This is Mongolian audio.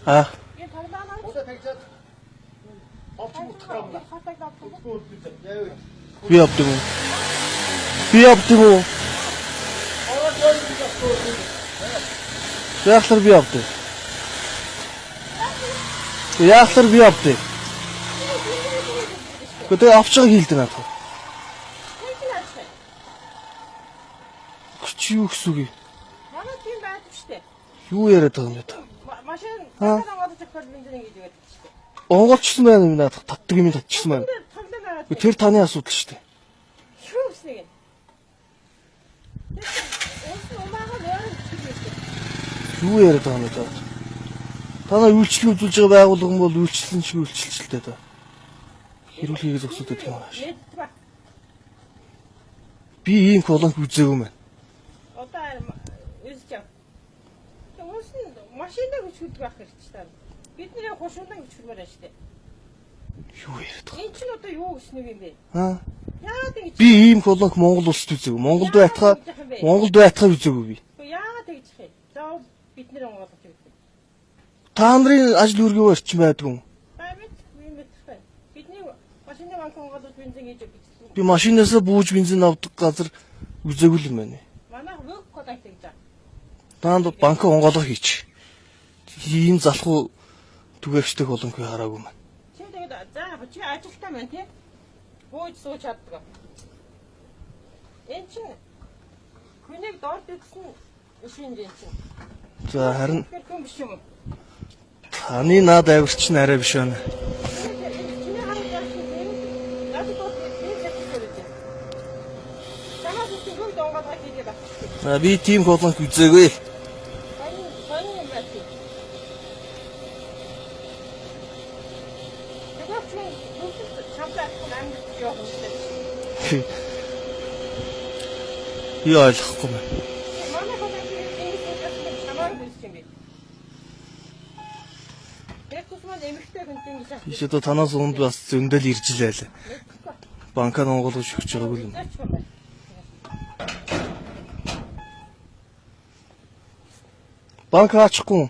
А. Би явдаг уу? Би явдаг уу? Яахлаар би явдаг. Яахлаар би явдаг. Гэтэ авчгаа хийлдэг надад. Чи юу гэсэн үг юм? Манай тийм байдаг штэ. Юу яриад байгаа юм бэ та? Машин тагаан одож өгөх бензин гэж байдаг штэ. Онголчсон байна юм надад татдаг юм татчихсан байна. Таглаа. Тэр таны асуудал шүү дээ. Юу гэснэг юм? Өөс умаага нөрөнд чиглэв. Юу яриад байгаа юм бэ та? Танаа үйлчлэл үзүүлж байгаа байгууллага бол үйлчлэн шиг үйлчлэлтэй та. Хэрүүл хийгээд зогсоод байдаг юм ааш. Би ийм колонк үзээгүй мэн. Одоо үзэж яв. Өөс нь машинаа хүчгүй байх хэрэгтэй та. Бидний хушуулан хүчмээр байна штэ. Юу яриад байгаа? Энд чинь одоо юу гэснэг юм бэ? Аа. Яагаад ингэж Би ийм колонк Монгол улсад үзээгүй. Монголд байтхаа үзээгүй би. яагаад тэгж хэ? Заавал бидний онгоолгож өгдөг. Та нарын ажил үргээ орчин байдаг юм. Баймет мэдхгүй. Бидний машины банк онгоолгож бензин хийж өгдөг. Би машинаасаа бууж бензин авдаг газар үзээгүй юм байна. Манайх веб контакт гэж байгаа. Таанд банк онгоолго хийч. Ийм залхуу түгээгчтэй колонк хараагүй мэн. Чи тэгээд за чи ажилтаа байна тий? Бууж сууж чаддаг. Энд чинь хүнийг дорд идсэн машин энэ чинь. За харин Тэр хүн биш юм уу? таны наад авирч нь арай биш байна. Чиний хараад яах юм? Надад бол нэг хэвчээ. Чамаас үгүй хүн донгоолгоо хийгээд авчих. Би тийм колонк үзээгүй. Сайн юм байна. Тэгээд чи чамтай амьд явах юм. Би ойлгохгүй мэн. Манай хотод ингэж чамаар хэлж юм бэ? Тэсмэн эмэгтэй хүн гэж аа. Иш одоо танаас өнд бас зөндөл ирж илээ. Банкаа онгоолгож өгч байгаагүй юм. Банк аачихгүй.